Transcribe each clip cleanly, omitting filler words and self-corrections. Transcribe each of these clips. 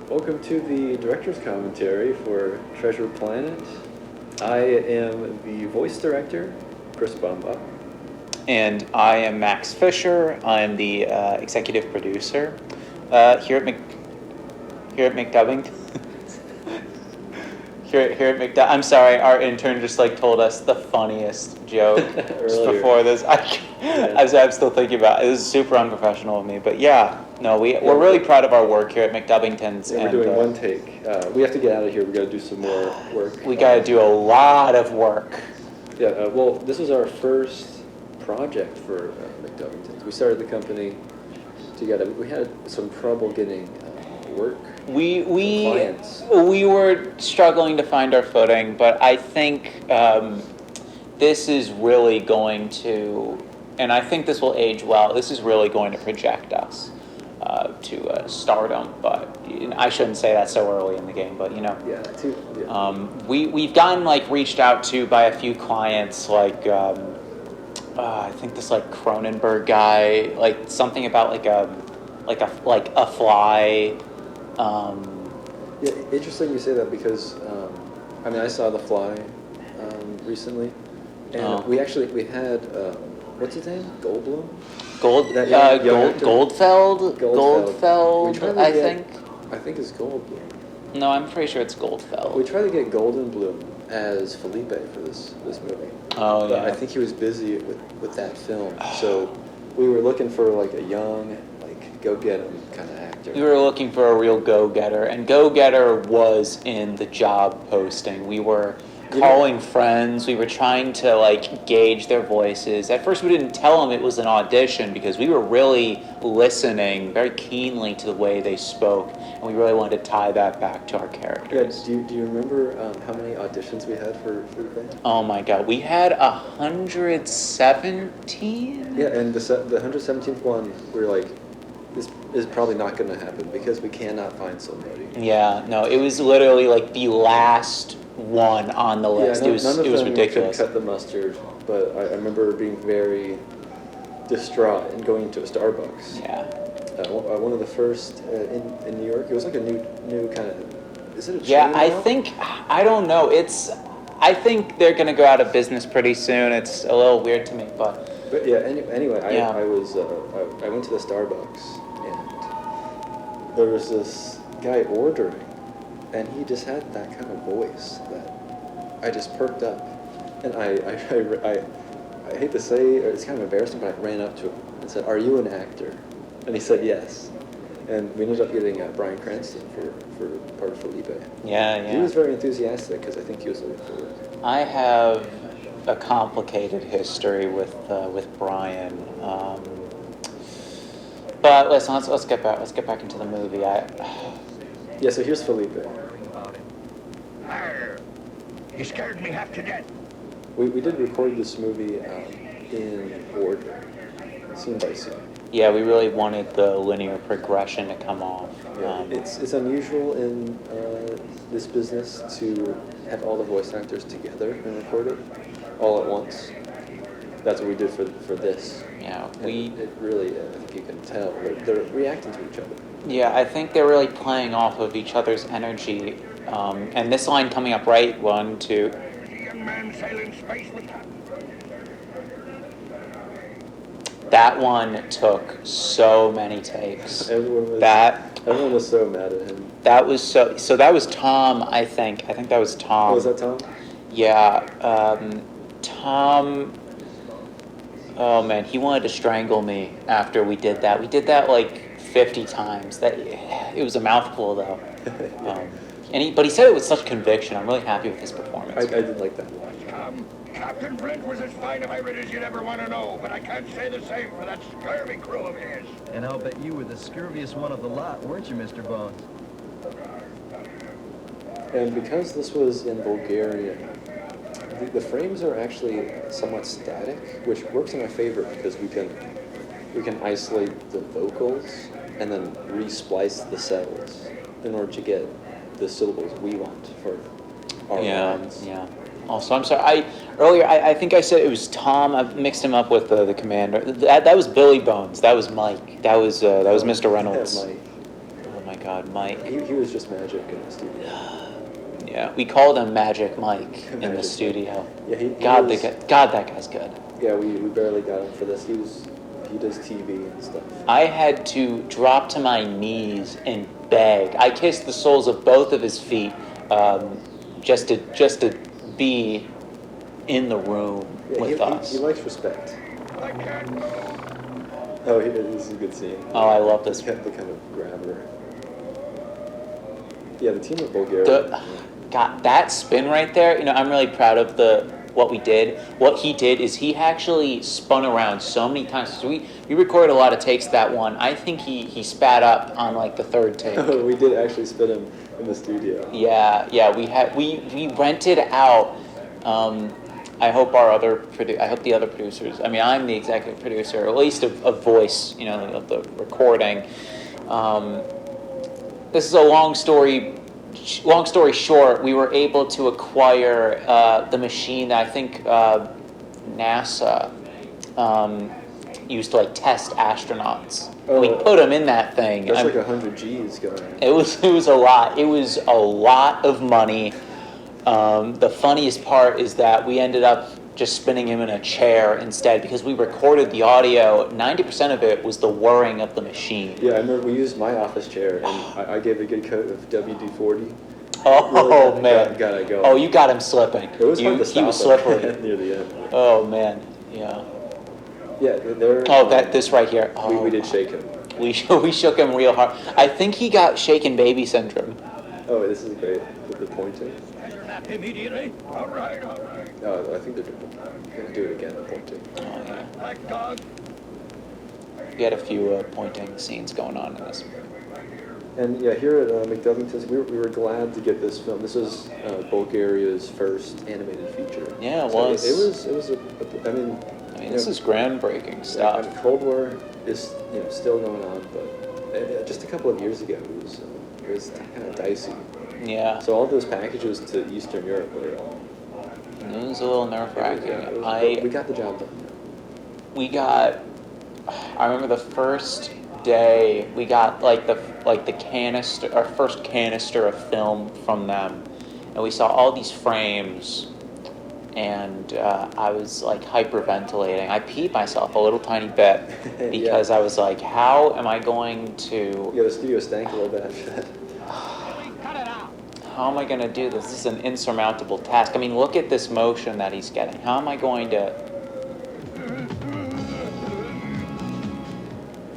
Welcome to the director's commentary for Treasure Planet. I am the voice director, Chris Bumba. And I am Max Fisher. I'm the executive producer here at McDubbington. Here at McDubbington. I'm sorry, our intern just told us the funniest joke just before this. I'm still thinking about it. It was super unprofessional of me, but we're really proud of our work here at McDubbington's. Yeah, we're doing one take. We have to get out of here. We got to do some more work. We got to do a lot of work. Yeah. Well, this was our first project for McDubbington's. We started the company together. We had some trouble getting work. We clients. We were struggling to find our footing, but I think this is really going to, and I think this will age well. This is really going to project us to stardom, but I shouldn't say that so early in the game. But we've gotten reached out to by a few clients, I think this Cronenberg guy, something about a fly. Yeah, interesting you say that because I saw The Fly recently, and we had what's his name? Goldblum. Goldfeld. I think it's Goldblum. No, I'm pretty sure it's Goldfeld. We tried to get Goldenblum as Felipe for this movie. Oh, but I think he was busy with that film, so we were looking for a young, go-get-'em kind of actor. We were looking for a real go-getter, and go-getter was in the job posting. We were calling friends. We were trying to gauge their voices. At first, we didn't tell them it was an audition because we were really listening very keenly to the way they spoke, and we really wanted to tie that back to our characters. Yeah, do you remember how many auditions we had for the band? Oh my God, we had 117. Yeah, and the 117th one, we were this is probably not going to happen because we cannot find somebody. Yeah, no, it was literally the last one on the list. Yeah, it was ridiculous. Could cut the mustard, but I remember being very distraught and going to a Starbucks. Yeah. One of the first in New York. It was a new kind of. Is it a chain? Yeah, I don't know. I think they're gonna go out of business pretty soon. It's a little weird to me, but yeah. Anyway, I went to the Starbucks and there was this guy ordering. And he just had that kind of voice that I just perked up. And I hate to say, it's kind of embarrassing, but I ran up to him and said, "Are you an actor?" And he said yes. And we ended up getting Bryan Cranston for part of Felipe. Yeah. He was very enthusiastic because I think he was looking forward. I have a complicated history with Bryan. But listen, let's get back into the movie. Yeah, so here's Felipe. You scared me half to death. We did record this movie in order, scene by scene. Yeah, we really wanted the linear progression to come off. Yeah, it's unusual in this business to have all the voice actors together and record it all at once. That's what we did for this. Yeah, it really, I think you can tell, they're reacting to each other. Yeah, I think they're really playing off of each other's energy. And this line coming up right, 1, 2. Young man sailing space with That one took so many takes. Everyone was so mad at him. That was so that was Tom, I think. I think that was Tom. Oh, was that Tom? Yeah. Tom, oh man, he wanted to strangle me after we did that. We did that 50 times. It was a mouthful though. But he said it with such conviction. I'm really happy with his performance. I did like that one. Captain Flint was as fine a pirate as you'd ever want to know, but I can't say the same for that scurvy crew of his. And I'll bet you were the scurviest one of the lot, weren't you, Mr. Bones? And because this was in Bulgarian, the frames are actually somewhat static, which works in my favor because we can isolate the vocals and then re-splice the cells in order to get the syllables we want for our lines. Yeah. Also, I'm sorry. I think I said it was Tom. I mixed him up with the commander. That was Billy Bones. That was Mike. That was Mr. Reynolds. Yeah, Mike. Oh my God, Mike. He was just magic in the studio. Yeah, we called him Magic Mike in the Magic studio. Yeah, God, that guy's good. Yeah, we barely got him for this. He does TV and stuff. I had to drop to my knees and beg. I kissed the soles of both of his feet, just to be in the room with us. He likes respect. I can't move. Oh, this is a good scene. Oh, I love this. The kind of grabber. Yeah, the team of Bulgaria. God, that spin right there. You know, I'm really proud of what we did. What he did is he actually spun around so many times. So we recorded a lot of takes that one. I think he spat up on like the third take. We did actually spin him in the studio. Yeah. We rented out. I hope the other producers. I mean, I'm the executive producer, or at least of voice. You know, of the recording. This is a long story. Long story short, we were able to acquire the machine that I think NASA used to like test astronauts. Oh, we put them in that thing. That's like 100 G's going. It was a lot. It was a lot of money. The funniest part is that we ended up just spinning him in a chair instead because we recorded the audio. 90% of it was the whirring of the machine. Yeah, I remember we used my office chair, and I gave a good coat of WD-40. Oh, really man. Got it going. Oh, you got him slipping. It was hard to stop he was slippery. near the end. Oh, man. Yeah. Yeah, This right here. Oh, we did shake him. We shook him real hard. I think he got shaken baby syndrome. Oh, this is great. With the pointing. Measure that immediately. All right. Oh, I think they're going to do it again, the pointing. Oh, yeah. Black dog. We had a few pointing scenes going on in this. And yeah, here at McDovington's, we were glad to get this film. This was Bulgaria's first animated feature. Yeah, it so was. It was I mean, this is groundbreaking stuff. Yeah, Cold War is still going on, but just a couple of years ago, it was kind of dicey. Yeah. So all those packages to Eastern Europe were. It was a little nerve-wracking. We got the job done. I remember the first day we got our first canister of film from them, and we saw all these frames, and I was like hyperventilating. I peed myself a little tiny bit because I was like, how am I going to? Yeah, the studio stank a little bit after that. How am I going to do this? This is an insurmountable task. I mean, look at this motion that he's getting. How am I going to...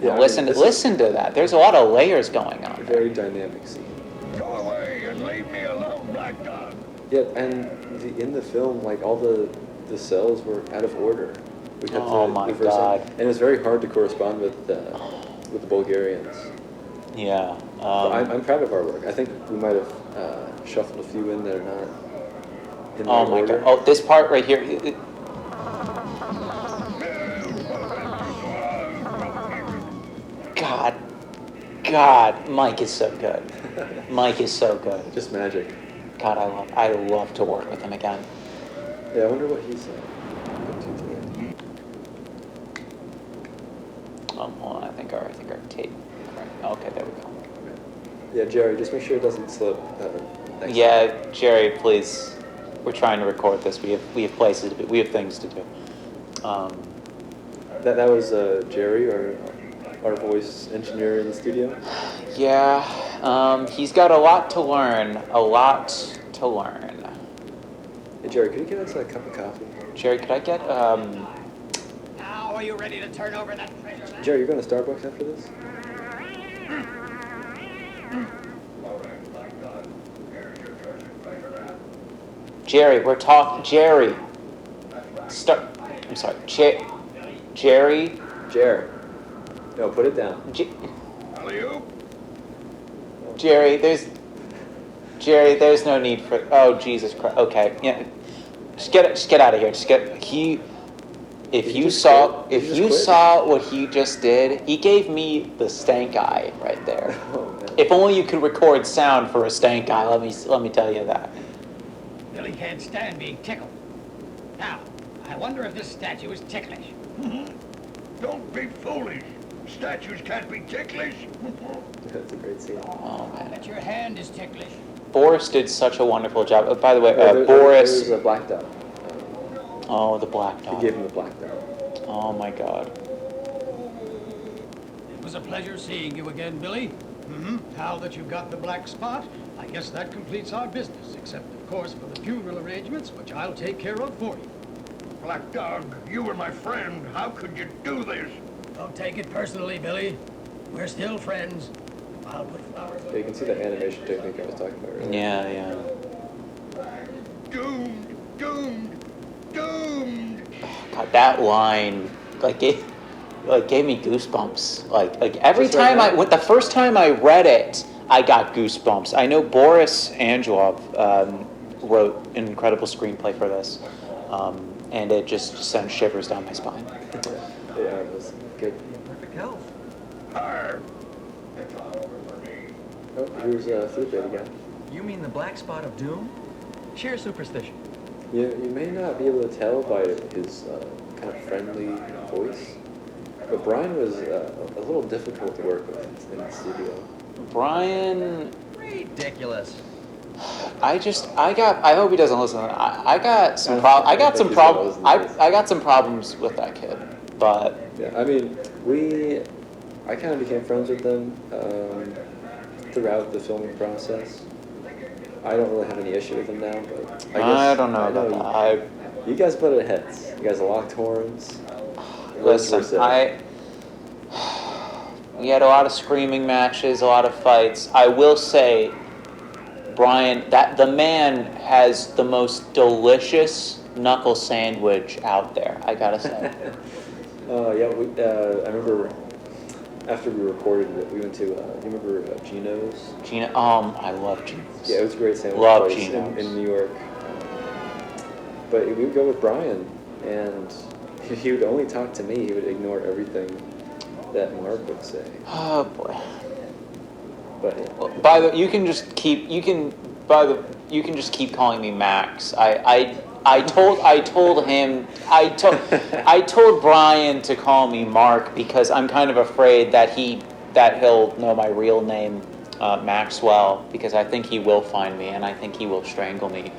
Yeah, listen to that. There's a lot of layers going on. Very dynamic scene. Go away and leave me alone, Black Dog. Yeah, and in the film, like all the cells were out of order. We had Oh my God! And it was very hard to correspond with the Bulgarians. Yeah. I'm proud of our work. I think we might have shuffled a few in that are not in the my order. God! Oh, this part right here. God, Mike is so good. Mike is so good. Just magic. God, I love to work with him again. Yeah, I wonder what he's up to today. Hold on, I think our tape. Okay, there we go. Yeah, Jerry, just make sure it doesn't slip. Next Yeah, Jerry, please. We're trying to record this. We have places to be. We have things to do. That was Jerry, our voice engineer in the studio. Yeah, he's got a lot to learn. Hey, Jerry, could you get us a cup of coffee? Jerry, could I get Now, are you ready to turn over that treasure? Jerry, you're going to Starbucks after this? Jerry, we're talking. Jerry. I'm sorry. Jerry. Jerry. No, put it down. Alley-oop. Jerry, there's no need for. Oh, Jesus Christ. Okay, yeah. Just get out of here. If you saw what he just did, he gave me the stank eye right there. Oh, man. If only you could record sound for a stank eye. Let me tell you that. Billy can't stand being tickled. Now, I wonder if this statue is ticklish. Don't be foolish. Statues can't be ticklish. That's a great scene. Oh man, But your hand is ticklish. Boris did such a wonderful job. By the way, There Boris. was a black dot. Oh, the black He dot. gave him the black dot. Oh my God. It was a pleasure seeing you again, Billy. Now that you've got the black spot, I guess that completes our business, except, of course, for the funeral arrangements, which I'll take care of for you. Black Dog, you were my friend. How could you do this? Don't take it personally, Billy. We're still friends. I'll put flowers Yeah, you can see the animation technique I was talking about earlier. Yeah. Doomed, doomed, doomed. God, that line gave me goosebumps. Like every Just right time now? the first time I read it, I got goosebumps. I know Boris Angelov wrote an incredible screenplay for this, and it just sent shivers down my spine. Yeah, it was good. Perfect health. Arr. It's all over for me. Oh, here's Felipe again. You mean the black spot of doom? Sheer superstition. You may not be able to tell by his kind of friendly voice, but Brian was a little difficult to work with in the studio. Brian, Ridiculous. I hope he doesn't listen. I got some I don't think he's gonna listen to this. I got some problems with that kid, but Yeah, I mean, I kind of became friends with them throughout the filming process. I don't really have any issue with them now, but I guess I don't know about that. You guys butted heads. You guys locked horns. Words were Listen, said. we had a lot of screaming matches, a lot of fights. I will say, Brian, that the man has the most delicious knuckle sandwich out there. I gotta say. Yeah, I remember after we recorded it, we went to, you remember Gino's? Gina, I love Gina's. Yeah, it was a great sandwich Love place Gino's. in New York. But we would go with Brian, and he would only talk to me. He would ignore everything that Mark would say. Oh boy. But You can just keep calling me Max. I told Brian to call me Mark because I'm kind of afraid that he'll know my real name, Maxwell, because I think he will find me and I think he will strangle me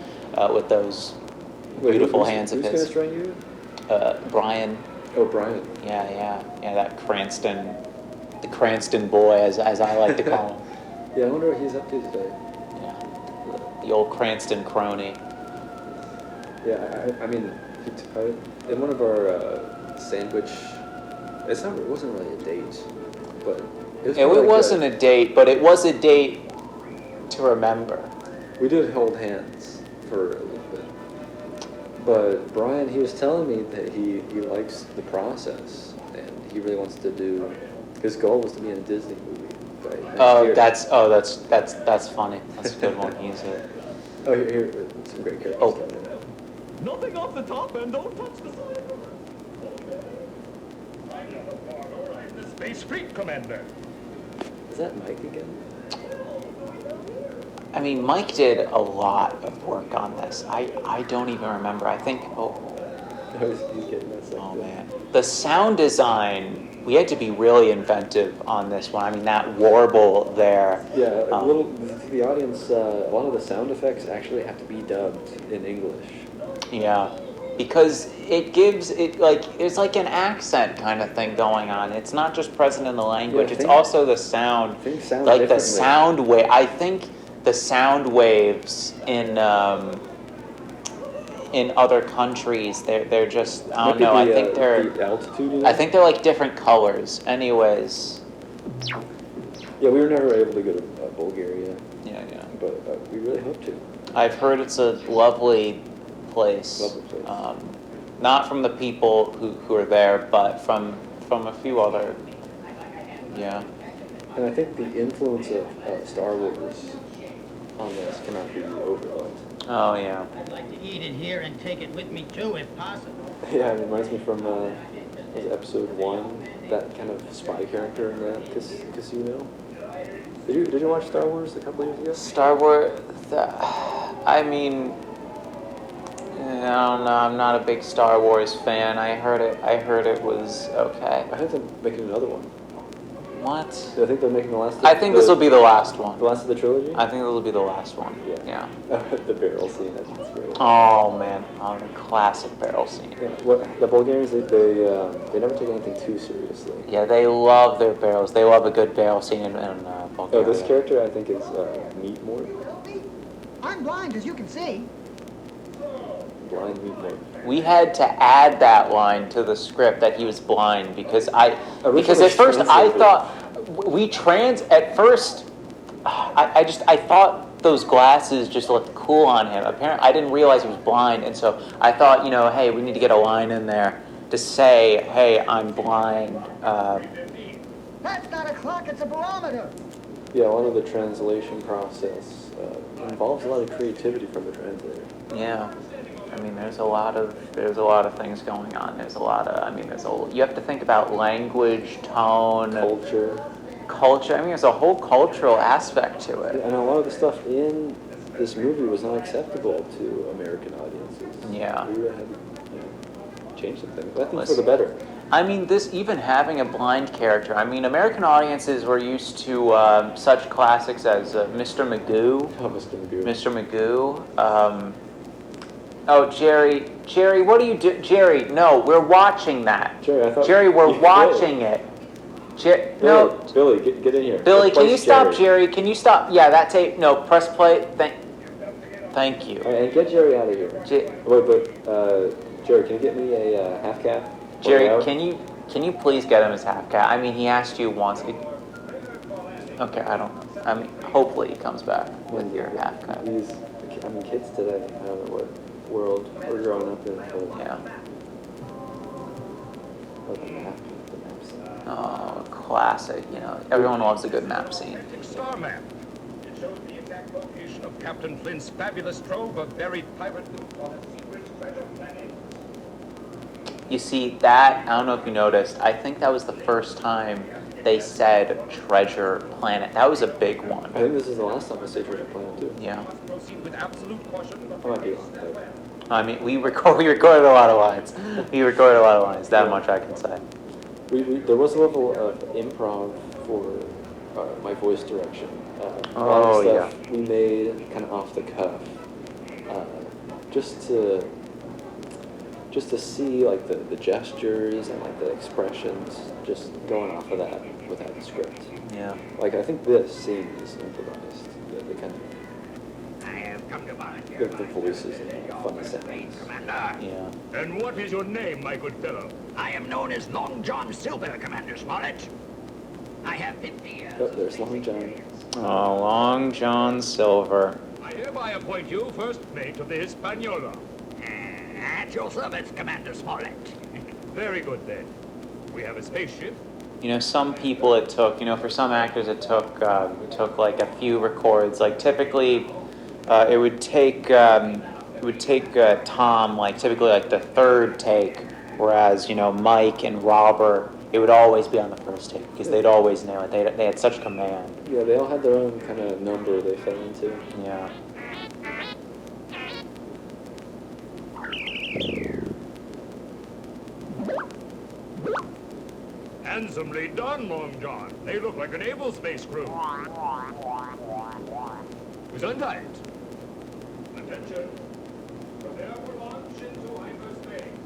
with those beautiful hands of who's his. Who's going to strangle you? Brian. Oh, Brian. Yeah, that the Cranston boy, as I like to call him. Yeah, I wonder what he's up to today. Yeah, the old Cranston crony. Yeah, I mean, in one of our sandwich, it wasn't really a date, but It wasn't a date, but it was a date to remember. We did hold hands for a little bit. But Brian, he was telling me that he likes the process, and he really wants to do, his goal was to be in a Disney movie by next year. That's funny. That's a good one. He's a. Oh, here some great characters Oh. coming in. Nothing off the top and don't touch the side. I'm the Space Fleet Commander. Is that Mike again? I mean, Mike did a lot of work on this. I don't even remember. I think. No, he's getting that Oh man, the sound design. We had to be really inventive on this one. I mean, that warble there. Yeah, the audience, a lot of the sound effects actually have to be dubbed in English. Yeah, because it gives it it's like an accent kind of thing going on. It's not just present in the language. Yeah, It's also the sound. Things sound like the differently. sound wave. I think the sound waves in other countries, they're just I don't know. I think they're the altitude. I think they're like different colors. Anyways. Yeah, we were never able to go to Bulgaria, Yeah. but we really hope to. I've heard it's a lovely place. Lovely place. Not from the people who are there, but from a few other. Yeah. And I think the influence of Star Wars on this cannot be overlooked. Oh yeah. I'd like to eat it here and take it with me too, if possible. Yeah, it reminds me from was it episode 1, that kind of spy character in the casino. Did you watch Star Wars a couple years ago? Star Wars. I mean, I don't know. I'm not a big Star Wars fan. I heard it was okay. I heard them making another one. What? I think they're making the last. I think this will be the last one. The last of the trilogy. I think this will be the last one. Yeah. The barrel scene. That's great. Oh man, the classic barrel scene. Yeah, the Bulgarians, they never take anything too seriously. Yeah, they love their barrels. They love a good barrel scene in Bulgaria. Oh, this character I think is Meatmore. I'm blind, as you can see. Blind Meatmore. We had to add that line to the script that he was blind because at Originally first I translated. thought I thought those glasses just looked cool on him. Apparently I didn't realize he was blind, and so I thought, hey, we need to get a line in there to say, hey, I'm blind. That's not a clock, it's a barometer. Yeah, a lot of the translation process involves a lot of creativity from the translator. Yeah. I mean, there's a lot of things going on. You have to think about language, tone, culture. I mean, there's a whole cultural aspect to it. And a lot of the stuff in this movie was not acceptable to American audiences. Yeah. We had to change some things. But I think for the better. I mean, even having a blind character. I mean, American audiences were used to such classics as Mr. Magoo. Oh, Mr. Magoo. Mr. Magoo. Oh, Jerry, what do you do? Jerry, no, we're watching that. Jerry, we're watching it. No. Billy, get in here. Billy, can you stop, Jerry? Can you stop? Yeah, that tape. No, press play. Thank you. All right, and get Jerry out of here. Jerry, can you get me a half cap? Jerry, can you please get him his half cap? I mean, he asked you once. Okay, I don't know. I mean, hopefully he comes back with your half cap. Kids today, I don't know what world we're growing up in. Yeah. Oh, the map scene. Oh, classic. Everyone loves a good map scene. Star map. It shows the exact location of Captain Flint's fabulous trove of buried pirate loot on a secret treasure planet. You see, that, I don't know if you noticed, I think that was the first time they said treasure planet. That was a big one. I think this is the last time I say treasure planet too. Yeah. Proceed with absolute caution. I might be wrong. I mean, we recorded a lot of lines. That much I can say. There was a level of improv for my voice direction. A lot of stuff we made kind of off the cuff, just to see like the gestures and like the expressions, just going off of that without the script. Yeah. Like I think this scene is improvised. The kind of the voices and the funny sounds. Commander. Yeah. And what is your name, my good fellow? I am known as Long John Silver, Commander Smollett. I have 50 years. Oh, there's Long John. Oh, Long John Silver. I hereby appoint you first mate of the Hispaniola. At your service, Commander Smollett. Very good then. We have a spaceship. Some people it took, for some actors it took like a few records. Like typically, it would take Tom like typically like the third take, whereas Mike and Robert, it would always be on the first take because they'd always nail it. They had such command. Yeah, they all had their own kind of number they fell into. Yeah. Handsomely done, Long John. They look like a naval space crew. Gesundheit. Attention. Prepare for launch into hyperspace.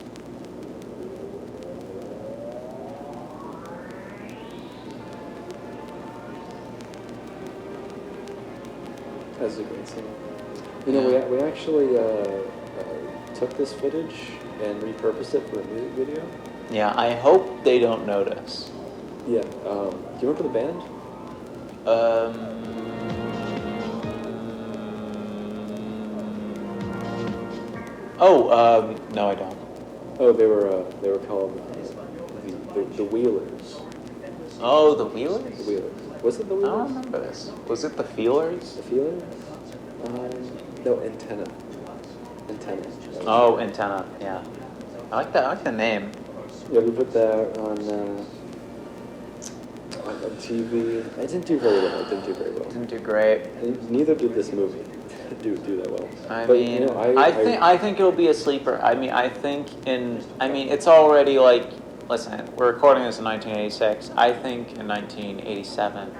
That's a great scene. We actually took this footage and repurposed it for a music video. Yeah, I hope they don't notice. Yeah. Do you remember the band? No, I don't. Oh, they were called the Wheelers. Oh, the Wheelers? The Wheelers. Was it the I Wheelers? don't remember this. Was it the Feelers? The Feelers? No, Antenna. Antenna. Oh, Antenna. Yeah. I like that. I like the name. Yeah, we put that on TV. It didn't do very well. Didn't do great. And neither did this movie do that well. I think it'll be a sleeper. I think it's already like listen, we're recording this in 1986. I think in 1987,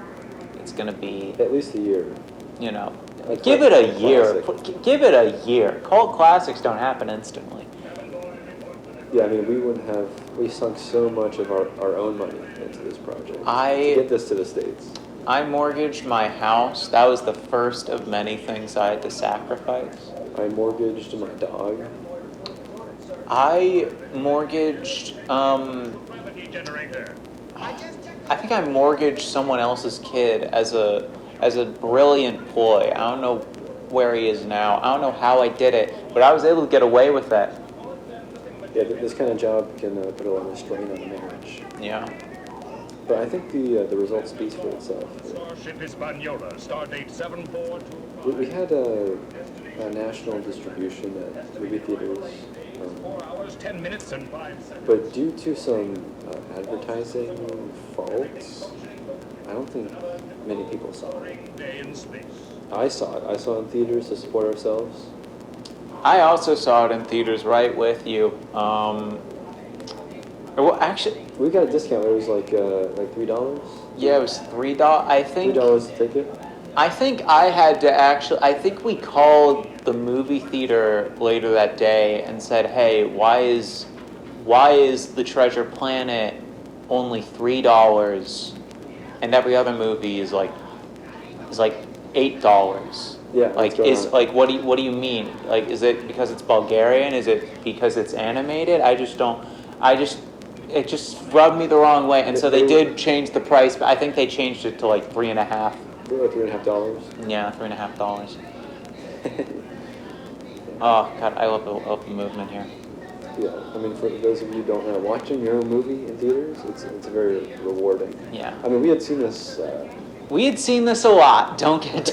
it's going to be, At least a year. you know, Like give it a year. classic. Give it a year. Cult classics don't happen instantly. Yeah, I mean, we sunk so much of our own money into this project. I- to get this to the States. I mortgaged my house. That was the first of many things I had to sacrifice. I mortgaged my dog. I mortgaged, Gravity generator. I think I mortgaged someone else's kid as a brilliant ploy. I don't know where he is now. I don't know how I did it, but I was able to get away with that. Yeah, this kind of job can put a lot of strain on a marriage. Yeah. But I think the result speaks for itself. Starship Hispaniola, stardate 742. We had a national distribution at movie theaters, 4 hours, 10 minutes, and 5 seconds. but due to some advertising faults, I don't think many people saw it. Day in space. I saw it. I saw it in theaters to support ourselves. I also saw it in theaters right with you. Well, actually, We got a discount. It was like $3. yeah, it was $3. I think. $3 a ticket. I think I had to actually. I think we called the movie theater later that day and said, "Hey, why is the Treasure Planet only $3, and every other movie is like $8?" Yeah. Like what's is going on? like what do you mean? Like is it because it's Bulgarian? Is it because it's animated? It just rubbed me the wrong way, and so they did change the price, but I think they changed it to like $3.50. They were like $3.50. Yeah, $3.50. Oh God, I love the movement here. Yeah, I mean, for those of you who don't know, watching your own movie in theaters, it's very rewarding. Yeah, I mean, we had seen this. we had seen this a lot. Don't get us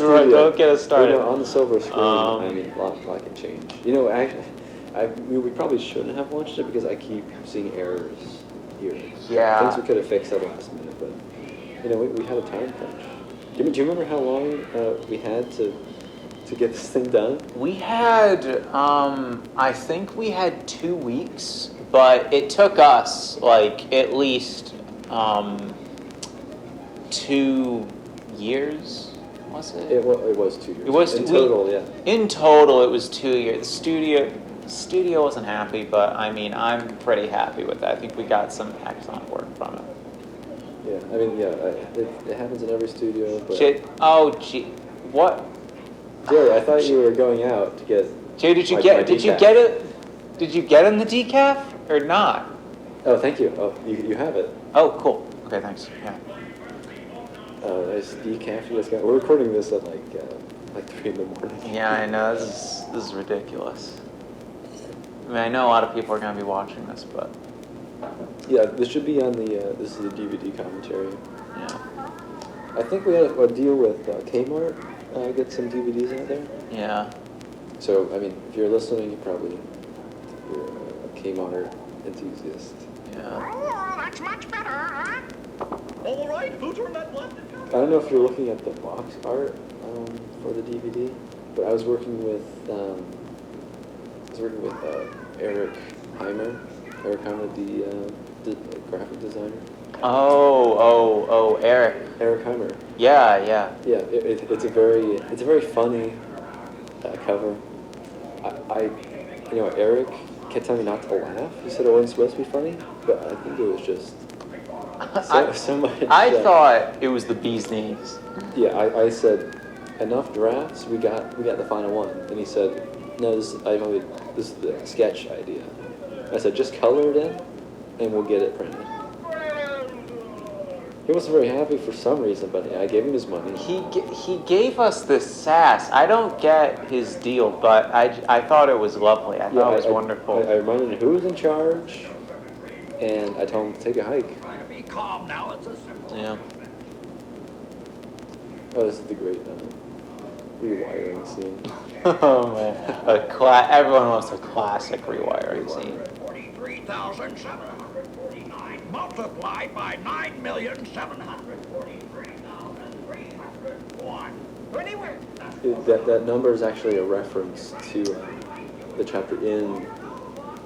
right. Don't get us started. You know, on the silver screen, Um, I mean, a lot can change. You know, actually, we probably shouldn't have watched it because I keep seeing errors here. Yeah. Things we could have fixed at the last minute, but you know, we had a time crunch. Do you remember how long we had to get this thing done? We had, I think we had 2 weeks, but it took us like at least 2 years. Was it? It was 2 years. It was in total, yeah. In total, it was 2 years. The studio wasn't happy, but I mean, I'm pretty happy with that. I think we got some excellent work from it. Yeah, I mean, yeah, it happens in every studio, but... What? Jerry, I thought you were going out to get... Jay, did you my get decaf. it? Did you get in the decaf or not? Oh, thank you. Oh, you have it. Oh, cool. Okay, thanks. Yeah. Nice decaf you guys got. We're recording this at like 3 in the morning. Yeah, I know. This is ridiculous. I mean, I know a lot of people are going to be watching this, but Yeah, this should be on the, this is the DVD commentary. yeah. I think we had a deal with Kmart, get some DVDs out there. Yeah. So, I mean, if you're listening, you're a Kmart enthusiast. Yeah. Oh, that's much better, huh? All right, filter in that blood. I don't know if you're looking at the box art for the DVD, but I was working with Eric Heimer. Eric Heimer, the graphic designer. Oh, Eric. Eric Heimer. Yeah. Yeah, it's a very funny cover. Eric kept telling me not to laugh. He said it wasn't supposed to be funny, but I think it was just so much. I thought it was the bee's knees. Yeah, I said enough drafts. We got the final one, and he said, no, this is the sketch idea. I said just color it in, and we'll get it printed. He wasn't very happy for some reason, but I gave him his money. He gave us this sass. I don't get his deal, but I thought it was lovely. I thought it was wonderful. I reminded him who was in charge, and I told him to take a hike. Be calm now, it's a simple. Yeah. Oh, this is the great rewiring scene. Oh man, everyone loves a classic rewiring scene. 43,749 multiplied by 9,743,301. Anywhere. That number is actually a reference to the chapter in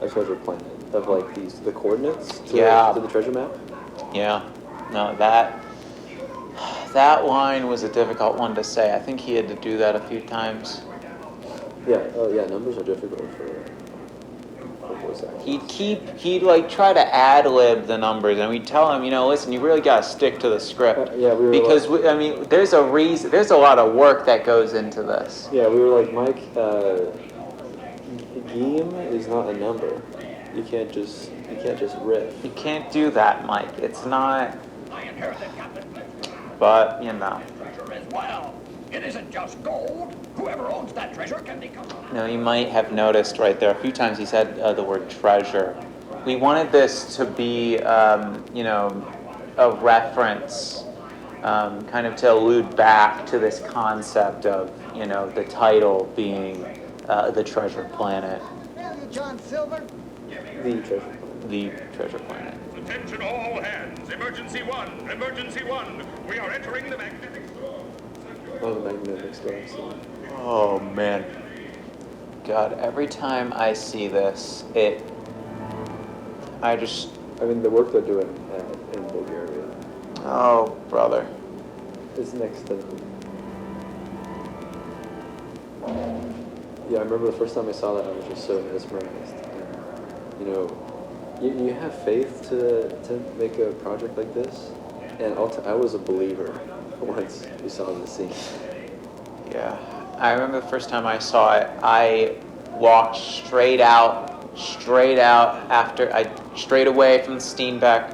A Treasure Planet, of like the coordinates to, Yeah. to the treasure map. Yeah. No, that line was a difficult one to say. I think he had to do that a few times. Yeah. Oh yeah. Numbers are difficult for voice actors. He'd like try to ad lib the numbers, and we'd tell him, listen, you really got to stick to the script. Yeah, we were because there's a reason. There's a lot of work that goes into this. Yeah, we were like, Mike, game is not a number. You can't just riff. You can't do that, Mike. It's not. I inherited Captain Flint's But treasure as well. It isn't just gold. Whoever owns that treasure can become. You might have noticed right there a few times he said the word treasure. We wanted this to be, a reference, kind of to allude back to this concept of, the title being the treasure planet. Failure, John Silver. The treasure. The treasure planet. Attention all hands. Emergency 1. Emergency 1. We are entering the magnetic storm. Oh, the magnetic storm scene. Oh man. God, every time I see this, the work they're doing in Bulgaria oh brother. is next to. Yeah, I remember the first time I saw that, I was just so mesmerized. And, you have faith to make a project like this, and I was a believer once we saw the scene. Yeah. I remember the first time I saw it, I walked straight away from the Steenbeck,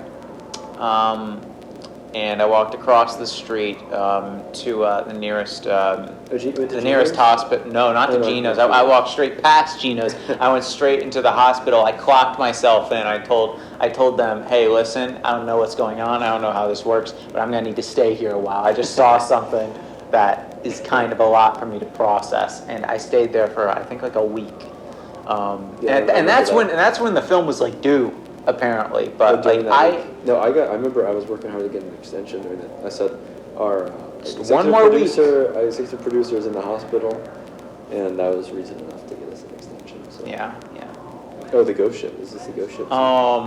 and I walked across the street to the nearest hospital. No, not to Gino's. I walked straight past Gino's. I went straight into the hospital. I clocked myself in. I told them, hey, listen, I don't know what's going on. I don't know how this works, but I'm gonna need to stay here a while. I just saw something that is kind of a lot for me to process, and I stayed there for I think like a week. And that's when the film was like due, apparently. But like I remember I was working hard to get an extension during it. I said our one more week. Executive producer is in the hospital, and that was reason enough to get us an extension. So. Yeah. Oh, the ghost ship. Is this the ghost ship? Oh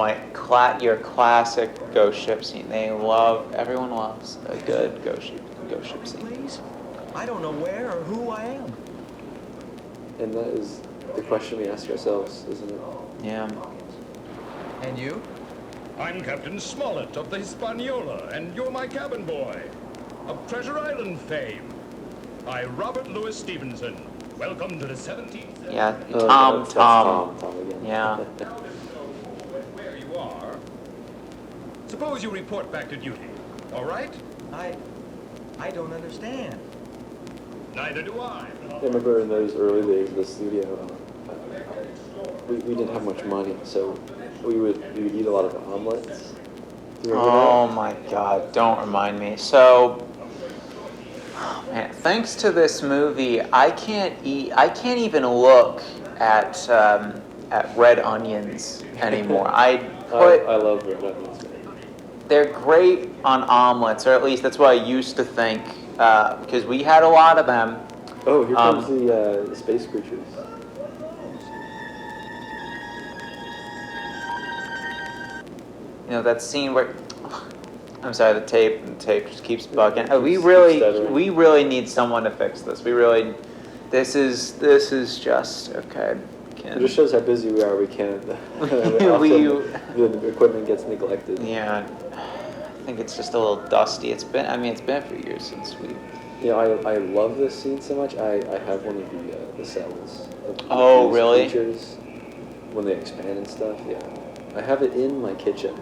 your classic ghost ship scene. Everyone loves a good ghost ship scene. Please? I don't know where or who I am. And that is the question we ask ourselves, isn't it? Yeah. And you? I'm Captain Smollett of the Hispaniola, and you're my cabin boy. Of Treasure Island fame. I, Robert Louis Stevenson. Welcome to the 17th century. Yeah. Tom again. Yeah. Where you are. Suppose you report back to duty. All right? I don't understand. Neither do I. I remember in those early days of the studio, we didn't have much money, so we would eat a lot of omelets. Do you remember Oh that? my God! Don't remind me. So, man, thanks to this movie, I can't even look at red onions anymore. I love red onions, man. They're great on omelets, or at least that's what I used to think, because we had a lot of them. Oh, here comes the space creatures. That scene where, I'm sorry, the tape just keeps bugging. We stuttering. really need someone to fix this. This is just okay. It just shows how busy we are. We can't. The equipment gets neglected. Yeah, I think it's just a little dusty. It's been a few years since we. I love this scene so much. I have one of the cells. Oh, these really? Creatures, when they expand and stuff. Yeah, I have it in my kitchen.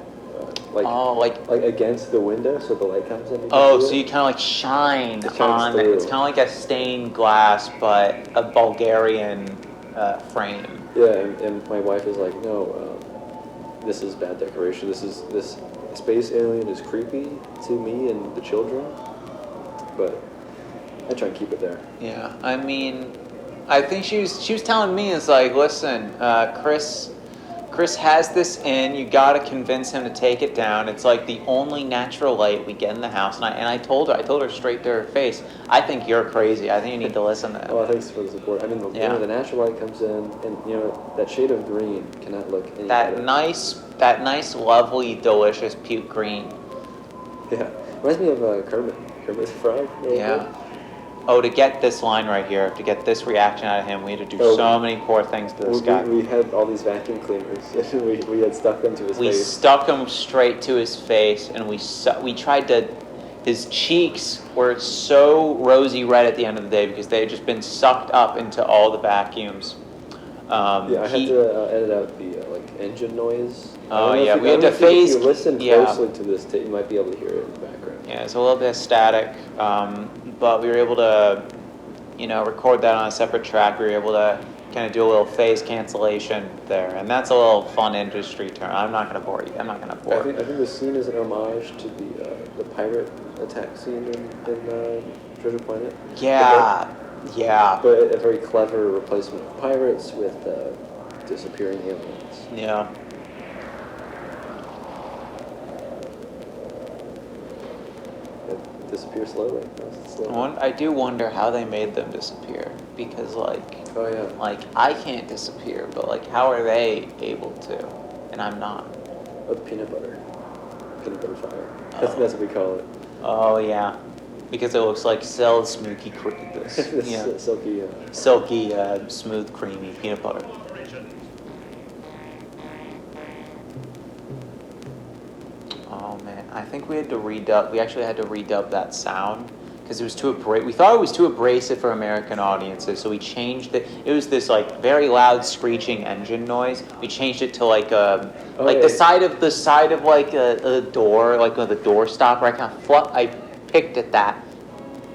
Like against the window, so the light comes in. Oh, so you kind of like shine on it. It's kind of like a stained glass, but a Bulgarian frame. Yeah, and my wife is like, no, this is bad decoration. This space alien is creepy to me and the children, but I try and keep it there. Yeah, I think she was telling me, it's like, listen, Chris Chris has this in. You gotta convince him to take it down. It's like the only natural light we get in the house. And I told her straight to her face, I think you're crazy. I think you need to listen to him. Well, thanks for the support. I mean, the natural light comes in, and that shade of green cannot look any better. That nice, lovely, delicious puke green. Yeah, reminds me of Kermit's frog. Yeah. Oh, to get this line right here, to get this reaction out of him, we had to do so many poor things to this guy. We had all these vacuum cleaners, and we had stuck them to his face. We stuck them straight to his face, and we tried to. His cheeks were so rosy red at the end of the day because they had just been sucked up into all the vacuums. I had to edit out the engine noise. Oh yeah, we had to phase. If you listen closely to this tape, you might be able to hear it in the background. Yeah, it's a little bit of static, but we were able to, record that on a separate track. We were able to kind of do a little phase cancellation there, and that's a little fun industry term. I'm not going to bore you. I think the scene is an homage to the pirate attack scene in Treasure Planet. Yeah. But a very clever replacement of pirates with disappearing aliens. Yeah. Disappear slowly. I do wonder how they made them disappear, because I can't disappear, but how are they able to? And I'm not. Oh, the peanut butter fire. That's what we call it. Oh yeah, because it looks like silky, smooth, creamy peanut butter. Oh man, I think we actually had to redub that sound because it was too abrasive. We thought it was too abrasive for American audiences, so we changed it. It was this very loud screeching engine noise. We changed it to the side of a door, when the door stopped. Where I picked at that,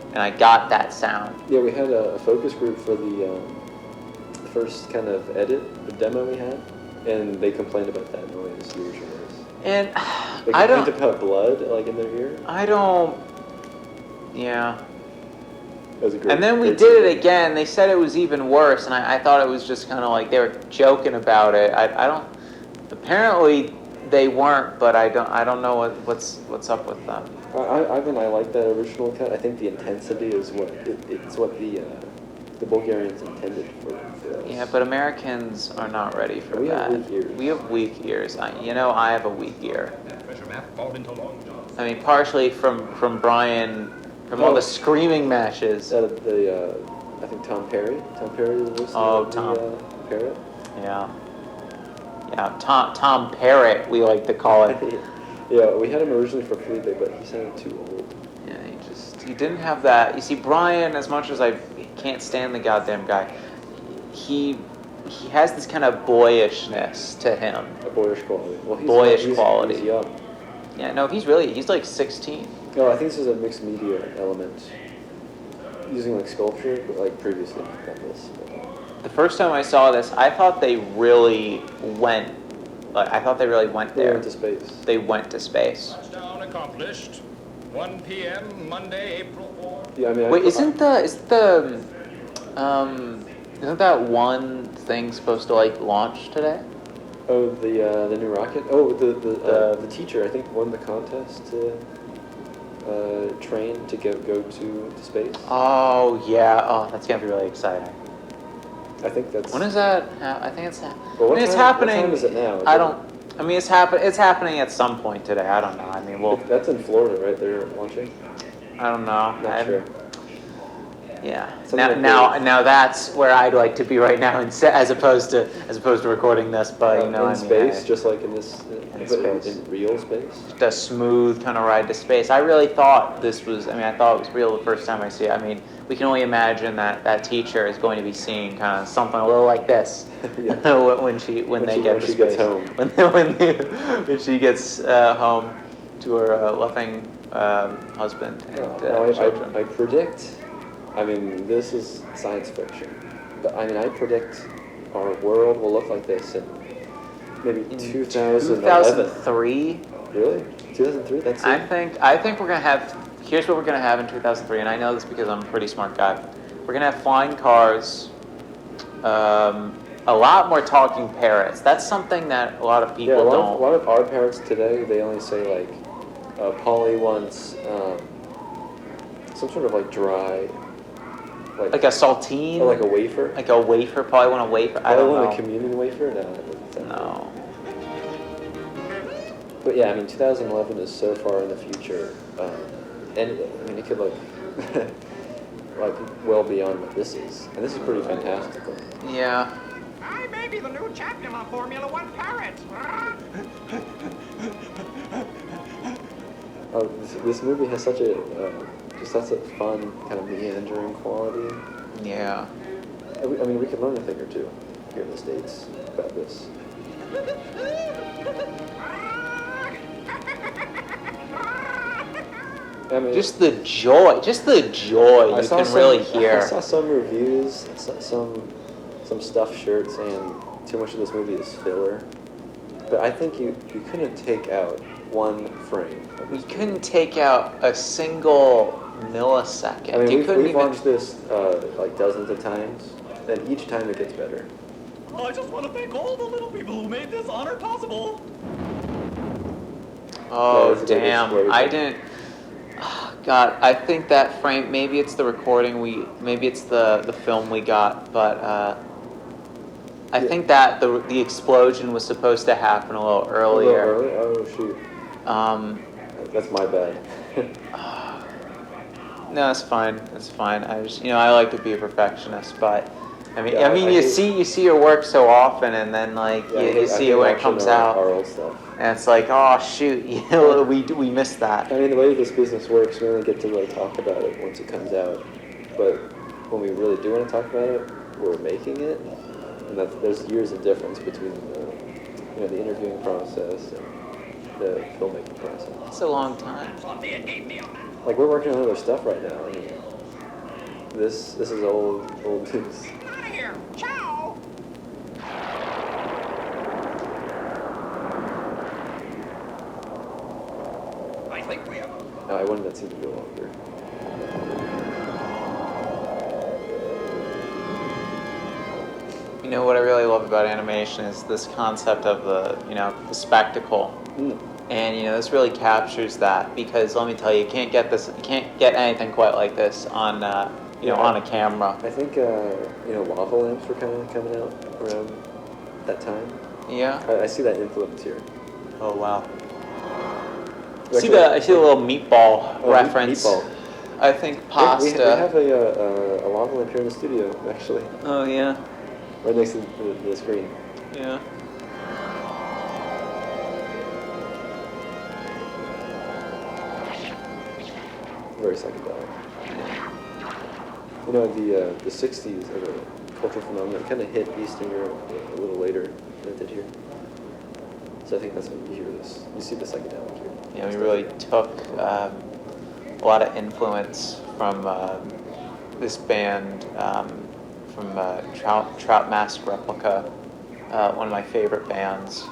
and I got that sound. Yeah, we had a focus group for the first kind of the demo we had, and they complained about that noise, the original noise. And they complained about blood, in their ear. Yeah. That was a great. And then we did it again. They said it was even worse, and I thought it was just kind of they were joking about it. I don't. Apparently they weren't, but I don't know what's up with them. I like that original cut. I think the intensity is what the Bulgarians intended for us. Yeah, but Americans are not ready for that. We have weak ears. I have a weak ear. I mean, partially from Brian, from all the screaming matches. I think Tom Perry. Tom Perry was listening to the parrot. Yeah. Yeah, Tom Parrot, we like to call it. Yeah, we had him originally for Felipe, but he sounded too old. Yeah, he didn't have that. You see, Brian, as much as I can't stand the goddamn guy, he has this kind of boyishness to him. A boyish quality. Well, quality. He's young. Yeah, no, he's 16. No, I think this is a mixed media element. Using sculpture, but previously not this. The first time I saw this, I thought they really went. there. They went to space. They went to space. Touchdown accomplished. 1 p.m. Monday, April 4th. Yeah, I mean. Wait, isn't that one thing supposed to launch today? Oh, the new rocket. Oh, the teacher I think won the contest to train to go to space. Oh yeah. Oh, that's gonna be really exciting. I think that's. When is that? I think it's. Well, it's happening. What time is it now? It's happening at some point today. I don't know. I mean, that's in Florida, right? They're launching. I don't know. Not sure. Yeah. Now that's where I'd like to be right now, as opposed to recording this. But in space, just like in this, in real space. Just a smooth kind of ride to space. I really thought this was. I thought it was real the first time I see it. I mean, we can only imagine that teacher is going to be seeing kind of something a little like this when they get to space. Gets home. When she gets home to her loving husband and children. I predict. I mean, this is science fiction, but I predict our world will look like this in maybe 2011. 2003. Really? 2003? That's it? I think we're gonna have. Here's what we're gonna have in 2003, and I know this because I'm a pretty smart guy. We're gonna have flying cars, a lot more talking parrots. That's something that a lot of people Yeah, a don't. lot of our parents today, they only say like, Polly wants some sort of like dry, Like a saltine? or like a wafer. Like a wafer? Probably want a wafer? I Polly don't want know. a communion wafer? No, that doesn't sound No. good. But yeah, I mean, 2011 is so far in the future, and I mean, it could look like well beyond what this is, and this is pretty fantastical. Yeah. I may be the new champion of Formula One parrots. Oh, this movie has such a just such a fun kind of meandering quality. Yeah. I mean, we could learn a thing or two here in the States about this. I mean, Just the joy I you saw can really I hear. saw some reviews, some stuffed shirts saying too much of this movie is filler. But I think you couldn't take out one frame of You this couldn't movie. take out a single millisecond. I mean, you we've couldn't even. watched this like dozens of times, and each time it gets better. I just want to thank all the little people who made this honor possible. Oh Yeah, it's a big damn! explosion. I didn't. Oh, God, I think that frame. Maybe it's the recording maybe it's the film we got, but I think that the explosion was supposed to happen a little A little earlier. early? Oh shoot, that's my bad. No, it's fine. It's fine. I just, I like to be a perfectionist, but I mean, Yeah, you hate- see your work so often, and then like Yeah, I you see hate it when it watching comes our out, old stuff. and it's like, oh shoot, we missed that. I mean, the way this business works, we only get to really talk about it once it comes out. But when we really do want to talk about it, we're making it, and there's years of difference between the interviewing process and the filmmaking process. It's a long time. Like we're working on other stuff right now. I mean, this is old news. Out of here. Ciao. I think we have. I wanted that scene to go longer. You know what I really love about animation is this concept of the spectacle. And this really captures that, because let me tell you, you can't get anything quite like this on on a camera. I think lava lamps were kind of coming out around that time. Yeah. I see that influence here. Oh wow. Actually, I see the little meatball Oh, reference. meatball. I think We pasta. have a lava lamp here in the studio, actually, Oh yeah. right next to the screen. Yeah. Very psychedelic. The 60s as a cultural phenomenon kind of hit Eastern Europe a little later than it did here. So I think that's when you hear this. You see the psychedelic here. Yeah, we really took a lot of influence from this band from Trout Mask Replica, one of my favorite bands.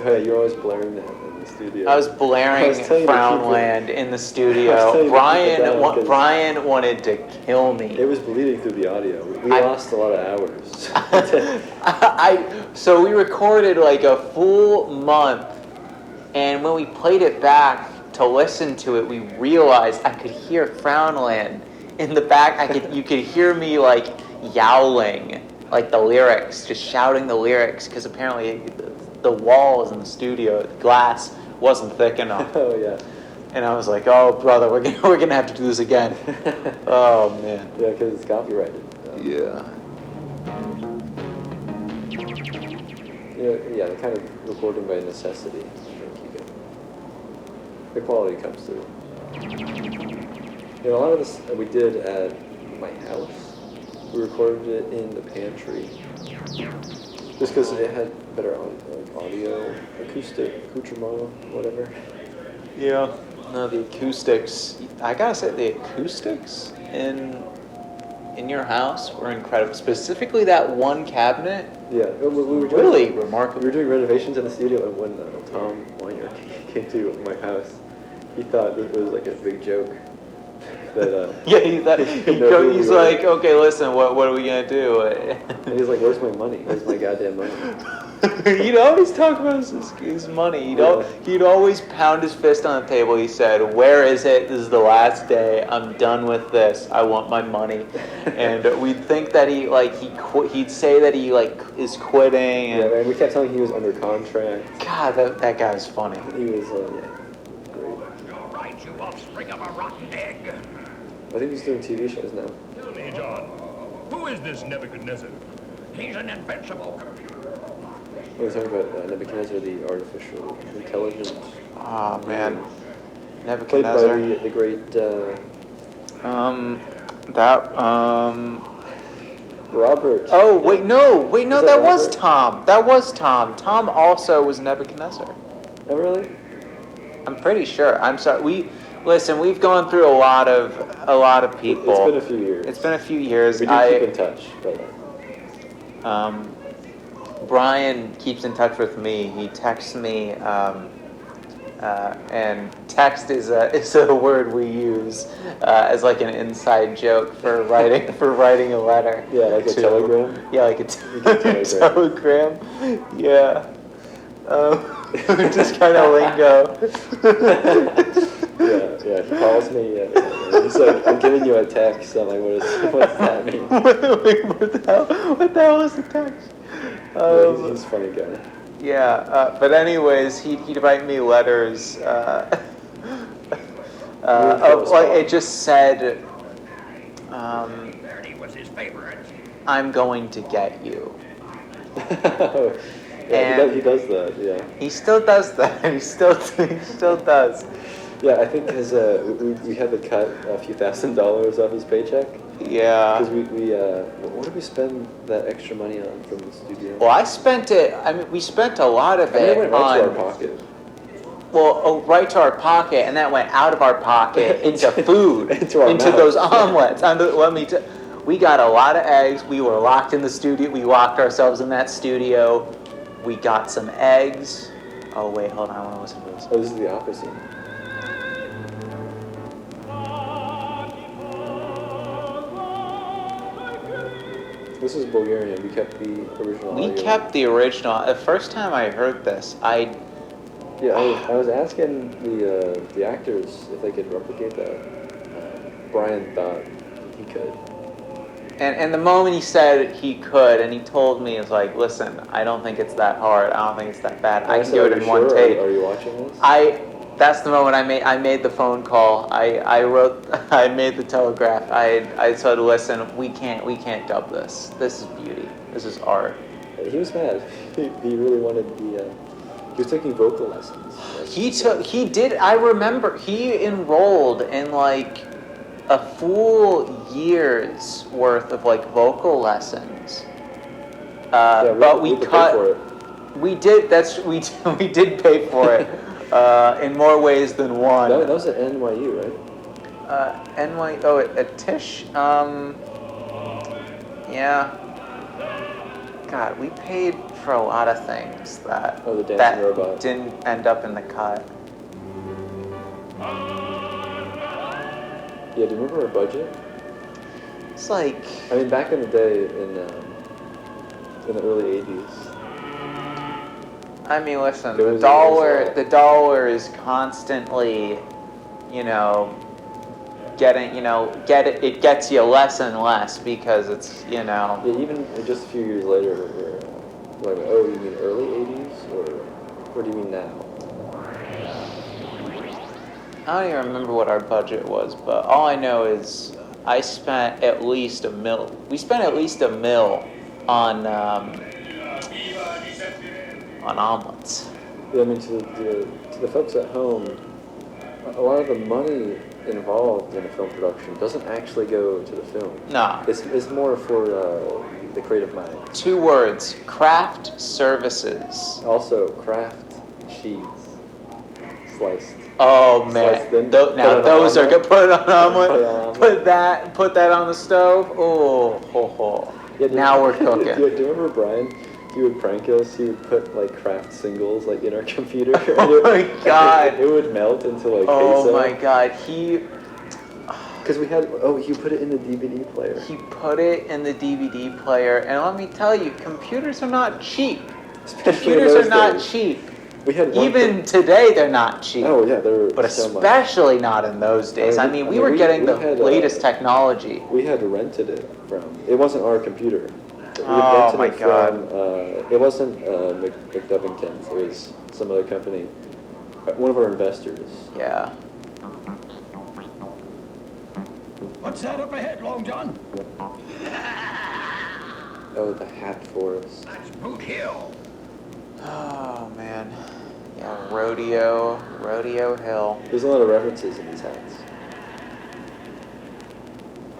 Oh, yeah, you're always blaring that in the studio. I was blaring telling you to keep it- Frownland in the I was studio. telling you to keep it down, 'cause Brian wanted to kill me. It was bleeding through the audio. We I- lost a lot of hours. So we recorded like a full month, and when we played it back to listen to it, we realized I could hear Frownland in the back. You could hear me like yowling, like the lyrics, just shouting the lyrics, because apparently the walls in the studio, the glass wasn't thick enough. Oh yeah. And I was like, oh brother, we're gonna have to do this again. Oh man. Yeah, because it's copyrighted. Yeah. Yeah, the kind of recording by necessity. I think the quality comes through. A lot of this we did at my house. We recorded it in the pantry, just because it had better audio, acoustic, accoutrement, whatever. Yeah. No, the acoustics. I gotta say, the acoustics in your house were incredible. Specifically, that one cabinet. Yeah, we were doing, Really We remarkable. were doing renovations in the studio, and when Tom Weiner came to my house, he thought this was like a big joke. That, Yeah, he's we were. like, okay, listen, what are we gonna do? And he's like, "Where's my money? Where's my goddamn money?" He'd always talk about his money. He'd always pound his fist on the table. He said, "Where is it? This is the last day. I'm done with this. I want my money." And we'd think that he'd say that he is quitting. And Yeah, man. We kept telling him he was under contract. God, that guy's funny. He was great. You're right, you offspring of a rotten egg. I think he's doing TV shows now. Tell me, John, who is this Nebuchadnezzar? He's an invincible computer. We're talking about Nebuchadnezzar, the artificial intelligence. Oh man, Played Nebuchadnezzar. by the great Robert. Oh wait, no, Is that was Robert? Tom. That was Tom. Tom also was Nebuchadnezzar. Oh, really? I'm pretty sure. I'm sorry. We've gone through a lot of people. It's been a few years. It's been a few years. We do keep in touch, but Brian keeps in touch with me. He texts me, and text is a word we use as like an inside joke for writing a letter. yeah, like a telegram. Yeah, like a telegram. Yeah. Just kind of lingo. Yeah. He calls me. He's like, "I'm giving you a text." I'm like, "What does that mean?" What the hell is the text? He's a funny guy. Yeah, but anyways, he'd write me letters. It just said, Verdi was his favorite. "I'm going to get you." Yeah, And he does that. Yeah. He still does that. He still does. Yeah, I think his we had to cut a few $1,000s off his paycheck Yeah. because we what did we spend that extra money on from the studio? Well, I spent it. I mean, we spent a lot of I mean, it it went right on. to our pocket. Well, right to our pocket, and that went out of our pocket into food, Into our into mouths. those omelets. We got a lot of eggs. We were locked in the studio. We locked ourselves in that studio. We got some eggs. Oh wait, hold on. I want to listen to this. Oh, this is the opera scene. This is Bulgarian. We kept the original. We audio. kept the original. The first time I heard this, Yeah, I was asking the actors if they could replicate that. Brian thought he could. and the moment he said he could, and he told me, it's like, listen, I don't think it's that hard. I don't think it's that bad. I can do it in one take. Are you watching this? That's the moment I made the phone call. I made the telegraph. I said, listen, we can't dub this. This is beauty. This is art. He was mad. He really wanted the. He was taking vocal lessons. He did. I remember he enrolled in like a full year's worth of like vocal lessons. But we had to pay cut. for it. We did. We did pay for it in more ways than one. That was at NYU, right? At Tisch. Yeah. God, we paid for a lot of things that Oh, the dancing that robot. didn't end up in the cut. Yeah, do you remember our budget? It's like, I mean, back in the day, in the early '80s. I mean, listen, It the was dollar is constantly, it gets you less and less because it's, Yeah, even just a few years later, we're like, oh, you mean early '80s, or what do you mean now? I don't even remember what our budget was, but all I know is I spent at least $1 million. We spent at least $1 million on omelets. Yeah, I mean, to the folks at home, a lot of the money involved in a film production doesn't actually go to the film. Nah. It's more for the creative mind. 2 words: craft services. Also, craft cheese, sliced. Oh Slice man, thin, now put it on those are omelet. good. Put it on Put it on omelet. omelet. Put that on the stove. Oh, ho, ho. Yeah, Now we're cooking. Do you remember Brian? He would prank us. He would put like craft singles like in our computer. Oh my God. It would melt into like Oh queso. my God, Because we had, you put it in the DVD player. He put it in the DVD player, and let me tell you, computers are not cheap. Especially Computers in those are not days. cheap. We had one Even today, they're not cheap. Oh yeah, they're But so much. especially not in those days. We were getting the had, latest technology. We had rented it from. It wasn't our computer. We Oh, rented my it God. from. It wasn't McDubbington's. It was some other company. One of our investors. Yeah. What's that up ahead, Long John? Oh, the Hat Forest. That's Boot Hill. Oh, man. Yeah, Rodeo Hill. There's a lot of references in these hats.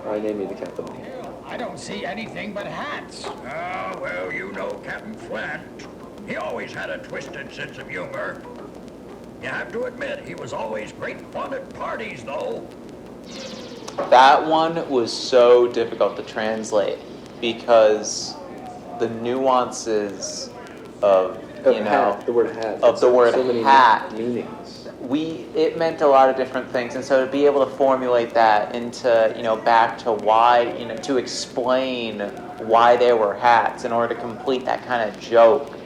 I name you to count them all. I don't see anything but hats. Ah, well, you know Captain Flint. He always had a twisted sense of humor. You have to admit, he was always great fun at parties, though. That one was so difficult to translate because the nuances of, Hat, the word hat. of the word so many hat. meanings. It meant a lot of different things, and so to be able to formulate that into, back to why, to explain why there were hats in order to complete that kind of joke.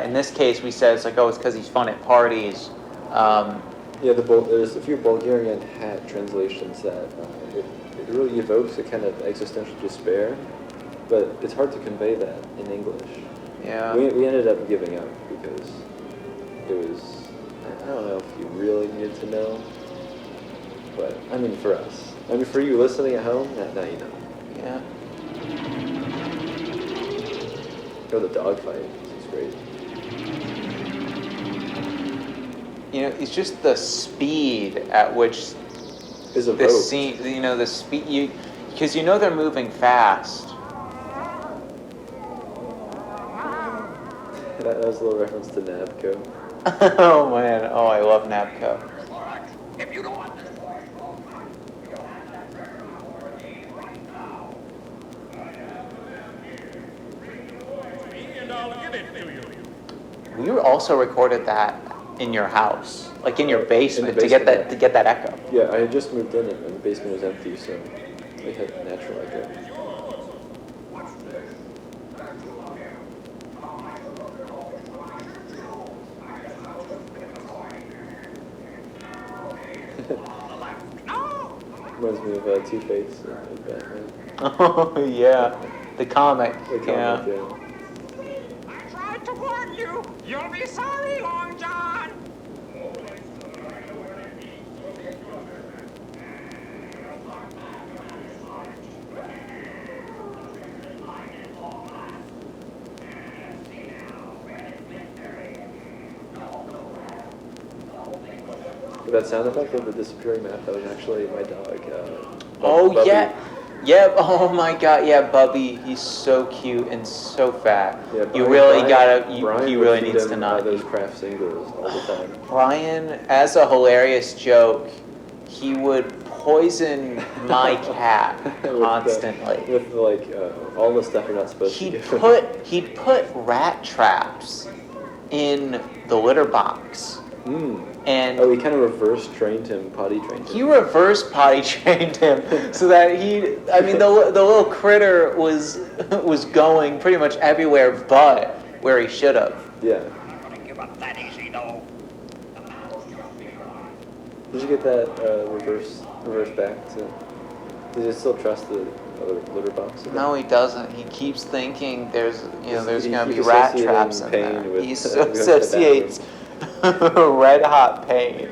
In this case, we said it's because he's fun at parties. Yeah, there's a few Bulgarian hat translations that it really evokes a kind of existential despair, but it's hard to convey that in English. Yeah. We ended up giving up because it was, I don't know if you really needed to know, but for us. For you listening at home, now you know. Yeah. Oh, the dogfight. This is great. It's just the speed at which Is the evoked. scene, the speed, because they're moving fast. That was a little reference to Nabco. Oh man, I love Nabco. If you don't want this And I'll give it to you. We also recorded that in your house, like in your basement, the to get basement, that to get that echo. Yeah, I had just moved in and the basement was empty, so we had natural echo. Reminds me of Two-Face and Batman. Oh yeah, the comic. The comic, yeah. I tried to warn you. You'll be sorry, Long John. That sound effect of the disappearing map, that was actually my dog. Oh Bubby. yeah. Oh my God, yeah, Bubby. He's so cute and so fat. Yeah, You Brian- really Brian- Brian he would really feed needs him, to not those eat. craft singles all the time. Brian, as a hilarious joke, he would poison my cat constantly. With all the stuff you're not supposed to He'd give him. put rat traps in the litter box. And Oh, he kind of reverse trained him, potty trained him. he reverse potty trained him so that the little critter was going pretty much everywhere but where he should have. Yeah. I'm gonna give up that easy, though. Did you get that reverse back to? Does he still trust the other litter box? No, he doesn't. He keeps thinking there's gonna be He's rat associating traps in pain there. with- He with the associates red hot pain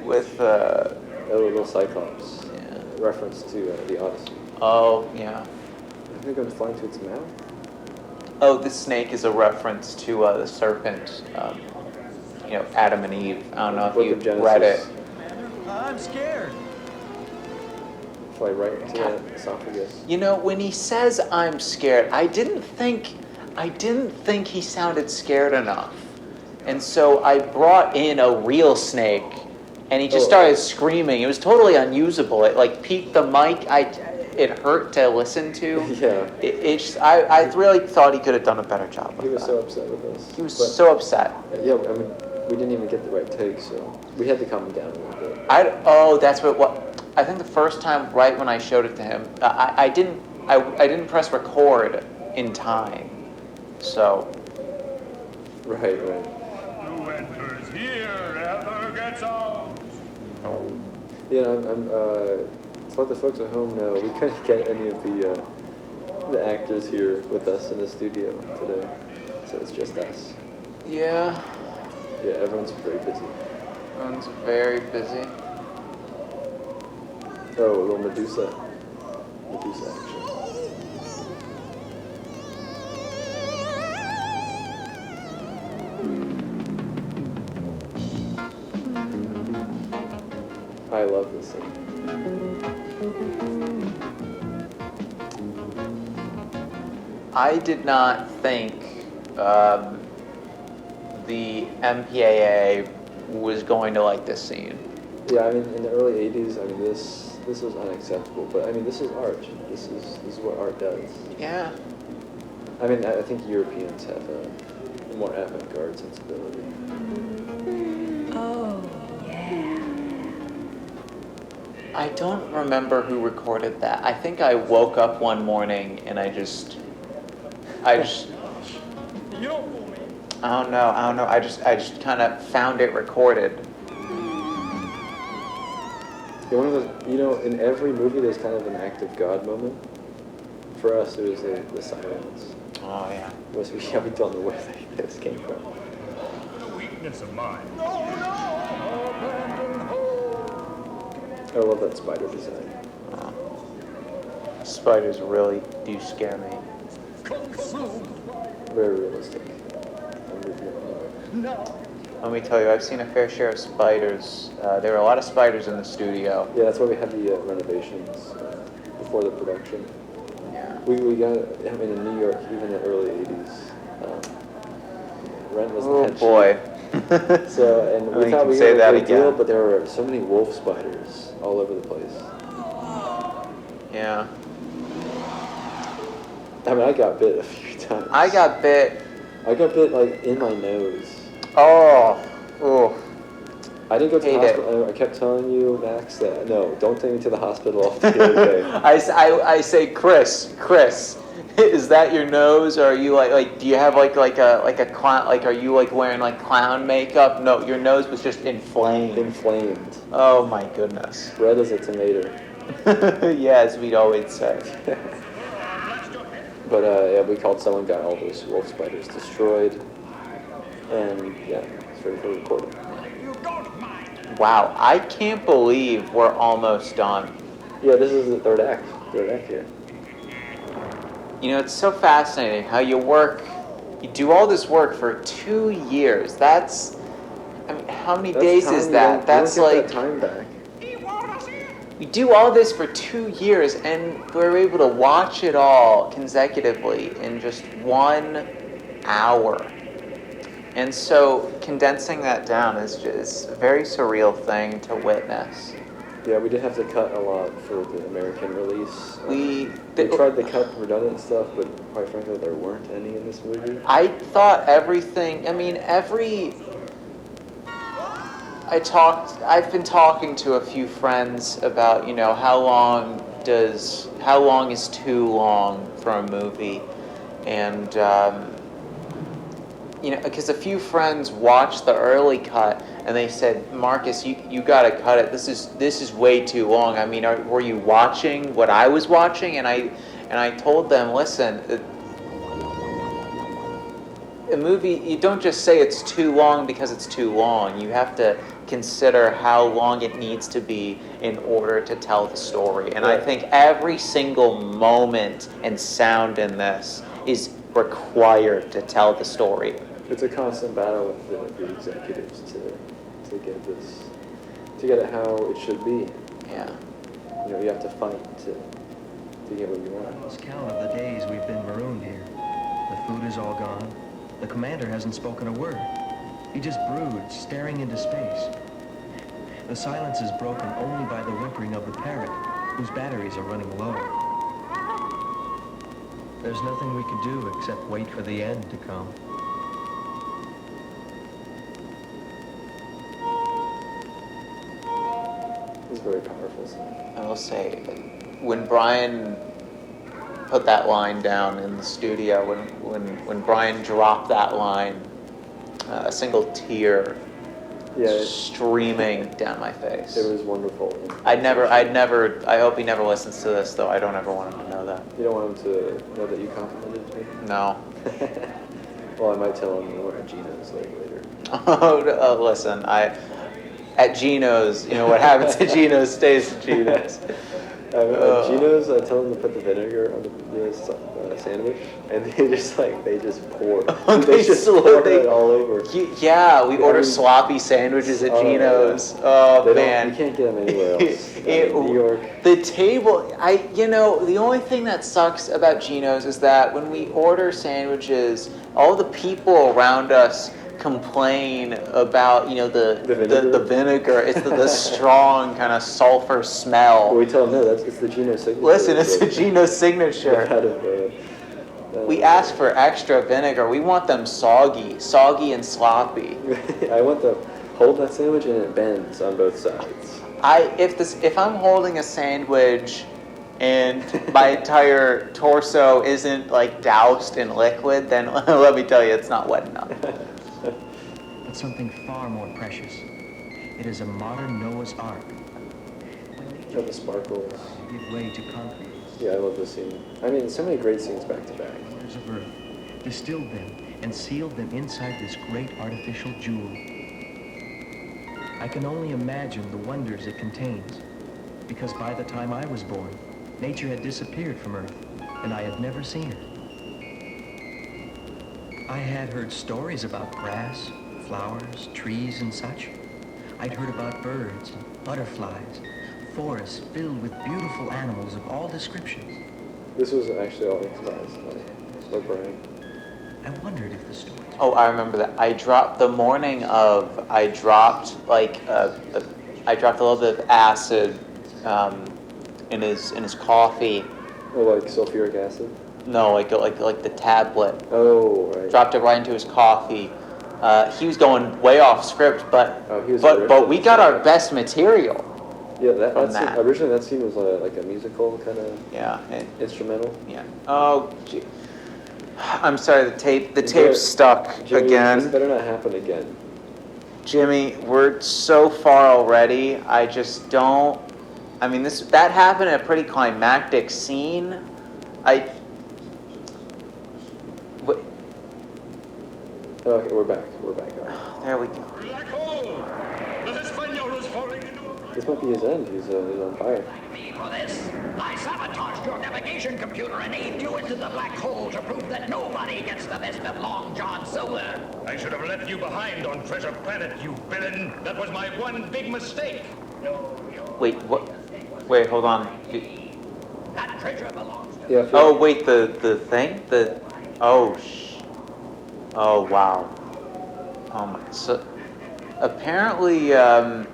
with A little Cyclops. yeah. Reference to the Odyssey. Oh yeah. I think it goes flying to its mouth. Oh, this snake is a reference to the serpent. Adam and Eve. I don't know if Book you of Genesis. read it. I'm scared. Fly right into that esophagus. When he says I'm scared, I didn't think he sounded scared enough. And so I brought in a real snake and he just started screaming. It was totally unusable. It peaked the mic. It hurt to listen to. Yeah. I really thought he could have done a better job with He was that. so upset with us. He was But, so upset. Yeah, we didn't even get the right take, so we had to calm him down a little bit. That's what I think the first time, right when I showed it to him, I didn't press record in time, so. Right. Who enters here ever gets out. Yeah, I'm to let the folks at home know, we couldn't get any of the actors here with us in the studio today, so it's just us. Yeah. Yeah, everyone's very busy. Everyone's very busy. Oh, a little Medusa action. I love this scene. I did not think the MPAA was going to like this scene. Yeah, I mean, in the early '80s, I mean, this was unacceptable. But I mean, this is art. This is what art does. Yeah. I mean, I think Europeans have a more avant-garde sensibility. Oh, yeah. I don't remember who recorded that. I think I woke up one morning and I just You don't fool me. I don't know. I just kind of found it recorded. Yeah, one of those, you know, in every movie there's kind of an act of God moment. For us, it was the silence. Oh yeah. We don't know where this came from. A weakness of mine. I love that spider design. Spiders really do scare me. Very realistic. Let me tell you, I've seen a fair share of spiders. There were a lot of spiders in the studio. Yeah, that's why we had the renovations before the production. Yeah. We got, I mean, in New York, even in the early '80s, rent was Oh not cheap. boy. So, and we you thought can we say were that a good deal, again. but there were so many wolf spiders all over the place. Yeah. I mean, I got bit a few times. I got bit. like in my nose. Oh. I didn't go to the Hate it. hospital. I kept telling you, Max, that no, don't take me to the hospital. I'll be okay. I say, Chris, is that your nose, or are you like do you have like a clown, like are you like wearing like clown makeup? No, your nose was just inflamed. Inflamed. Oh my goodness. Red as a tomato. Yes, we'd always say. But yeah, we called someone, got all those wolf spiders destroyed, and yeah, it's ready for recording. Wow, I can't believe we're almost done. Yeah, this is the third act here. You know, it's so fascinating how you do all this work for 2 years. That's, I mean, how many days is that? That's like, that time back. we do all this for 2 years and we're able to watch it all consecutively in just 1 hour. And so condensing that down is just a very surreal thing to witness. Yeah, we did have to cut a lot for the American release. We tried to cut redundant stuff, but quite frankly, there weren't any in this movie. I thought everything, I've been talking to a few friends about, you know, how long is too long for a movie? And, you know, because a few friends watched the early cut and they said, Marcus, you gotta cut it. This is way too long. I mean, were you watching what I was watching? And I told them, listen, a movie, you don't just say it's too long because it's too long. You have to consider how long it needs to be in order to tell the story. And I think every single moment and sound in this is required to tell the story. It's a constant battle with the executives to get it how it should be. Yeah. You know, you have to fight to get what you want. Lost count of the days we've been marooned here. The food is all gone. The commander hasn't spoken a word. He just broods, staring into space. The silence is broken only by the whimpering of the parrot, whose batteries are running low. There's nothing we can do except wait for the end to come. It's very powerful. wonderful scene. I will say, when Brian put that line down in the studio, when Brian dropped that line, a single tear streaming down my face. It was wonderful. I hope he never listens to this, though. I don't ever want him to know that. You don't want him to know that you complimented me? No. Well, I might tell him we're at Gino's later. Oh, listen, at Gino's, what happens at Gino's stays at Gino's. At Gino's, I tell them to put the vinegar on the sandwich, and they just pour. They just pour it all over. Yeah, we order sloppy sandwiches at Gino's. Yeah. Oh man, You can't get them anywhere else. In New York. The table, the only thing that sucks about Gino's is that when we order sandwiches, all the people around us complain about the vinegar. It's the strong kind of sulfur smell. Well, we tell them no, it's the Gino signature. Listen, it's the Gino signature. We ask for extra vinegar. We want them soggy and sloppy. I want to hold that sandwich and it bends on both sides. If I'm holding a sandwich and my entire torso isn't doused in liquid, then let me tell you, it's not wet enough. But something far more precious. It is a modern Noah's Ark. The sparkles. Give way to concrete. Yeah, I love this scene. I mean, so many great scenes back to back. Waters of earth, distilled them and sealed them inside this great artificial jewel. I can only imagine the wonders it contains, because by the time I was born, nature had disappeared from Earth, and I had never seen it. I had heard stories about grass, flowers, trees, and such. I'd heard about birds and butterflies, forests filled with beautiful animals of all descriptions. This was actually all improvised by Brian. I wondered if the stories... Oh, I remember that. I dropped a little bit of acid in his coffee. Oh, like sulfuric acid? No, like the tablet. Oh, right. Dropped it right into his coffee. He was going way off script, but we got our best material. Yeah, originally that scene was like a musical kind of instrumental. Yeah. Oh, gee. I'm sorry. The tape's stuck Jimmy, again. This better not happen again. Jimmy, we're so far already. I just don't. I mean, that happened in a pretty climactic scene. Okay, we're back. All right. There we go. Black hole! The Hispaniola is falling into a... This might be his end. He's on fire. Me for this. I sabotaged your navigation computer and aimed you into the black hole to prove that nobody gets the best of Long John Silver. I should have left you behind on Treasure Planet, you villain. That was my one big mistake. Wait, what? Wait, hold on. That treasure belongs to... Yeah. Oh, wait, the thing? Oh, wow. Oh my. So apparently the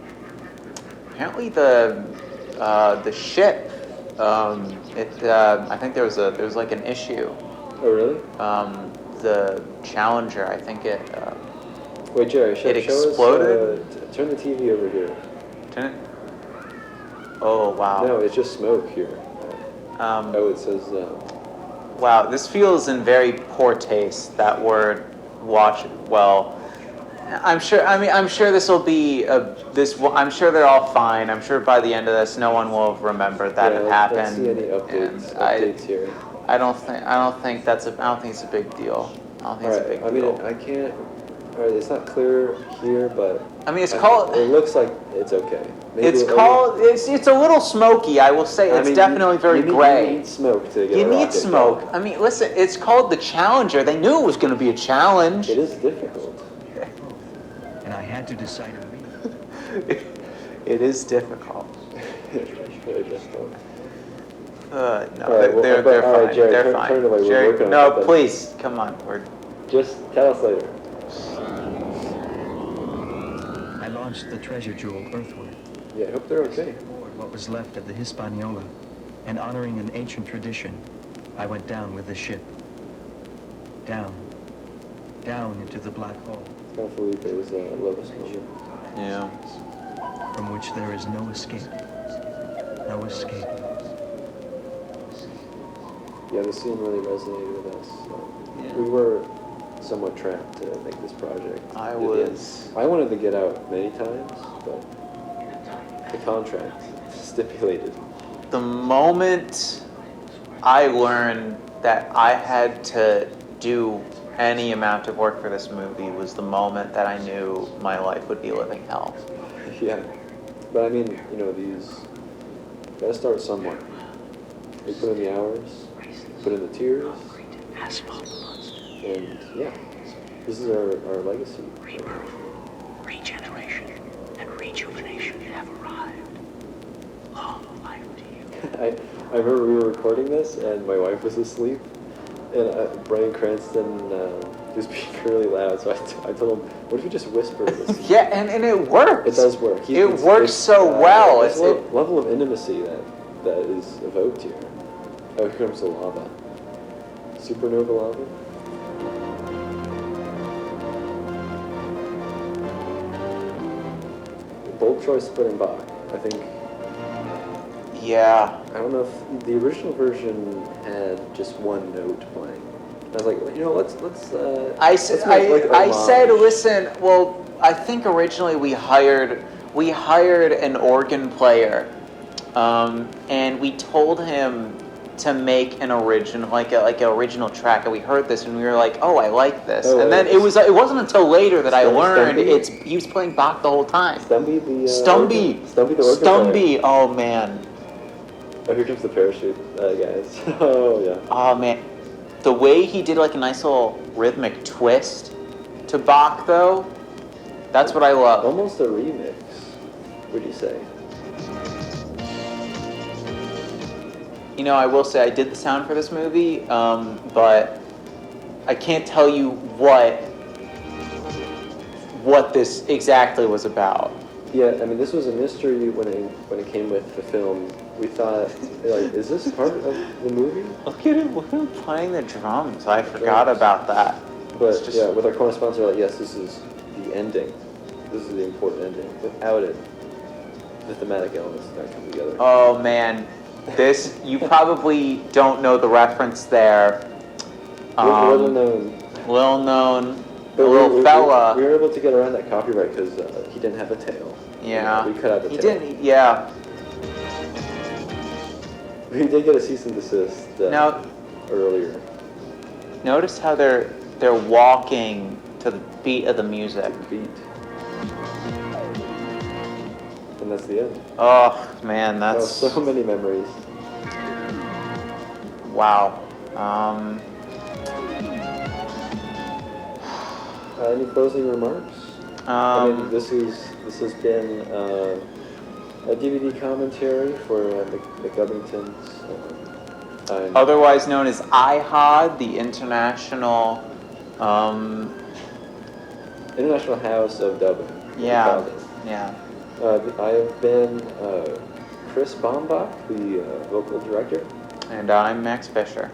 ship. I think there was like an issue. Oh, really? The Challenger. I think it. Wait, Jerry. It exploded. Turn the TV over here. Turn it. Oh wow. No, it's just smoke here. It says. Wow, this feels in very poor taste that we're watching. Well, I'm sure this will be I'm sure they're all fine. I'm sure by the end of this, no one will remember that it happened. I don't see any updates here. I don't think it's a big deal. I don't think it's a big deal. I can't. All right, it's not clear here, but I mean, it's called. It looks like it's okay. Maybe it's a little smoky. I will say it's definitely very gray. You need smoke to get. You need smoke. I mean, listen, it's called the Challenger. They knew it was going to be a challenge. It is difficult. And I had to decide to read. It is difficult. It's really difficult. No, right, they're all right, fine. Jerry, They're fine. turn it away. We're Jerry, working on no, something. please, come on. Just tell us later. I launched the treasure jewel earthward. Yeah, I hope they're okay. What was left of the Hispaniola, and honoring an ancient tradition, I went down with the ship. Down into the black hole. Kind of Felipe's lowest moment. Yeah. From which there is no escape. no escape. Yeah, the scene really resonated with us. Yeah. We were somewhat trapped to make this project. I at the end. was. I wanted to get out many times, but the contract stipulated. The moment I learned that I had to do any amount of work for this movie was the moment that I knew my life would be living hell. Yeah, but I mean, these gotta start somewhere. We put in the hours, put in the tears, and yeah, this is our legacy. Regeneration and rejuvenation have arrived. Long life to you. I remember we were recording this, and my wife was asleep, and Bryan Cranston was being really loud, so I told him, what if you just whisper this? Yeah, and it works. It does work. It works so well. There's a level of intimacy that is evoked here. Oh, here comes the lava. Supernova lava? Bold choice putting Bach. I think. Yeah. I don't know if the original version had just one note playing. I was like, let's. I let's make, like, a I said, homage. listen. Well, I think originally we hired an organ player, and we told him to make an original, like an original track, and we heard this and we were like, oh, I like this. Oh, and then it wasn't until later that I learned Stumby? he was playing Bach the whole time. Stumby the Stumby the organ player. Oh man. Oh, here comes the parachute, guys. Oh yeah. Oh man, the way he did like a nice little rhythmic twist to Bach though, that's what I love. Almost a remix, would you say? I will say I did the sound for this movie, but I can't tell you what this exactly was about. Yeah, I mean, this was a mystery when it came with the film. We thought, like, is this part of the movie? Look at him playing the drums. I forgot about that. But yeah, with our correspondence, we're like, yes, this is the ending. This is the important ending. Without it, the thematic elements don't come together. Oh man, this you probably don't know the reference there. Little known. Little known. But Little fella. We were able to get around that copyright because he didn't have a tail. Yeah. We cut out the tail. He didn't. Yeah. We did get a cease and desist Now, earlier. notice how they're walking to the beat of the music. Beat. And that's the end. Oh man, that's Oh, so many memories. wow. Any closing remarks? I mean, this has been a DVD commentary for the Gubbingtons. Otherwise known as IHOD, the International. International House of Dubbing. Yeah. Yeah. I have been Chris Baumbach, the vocal director. And I'm Max Fisher.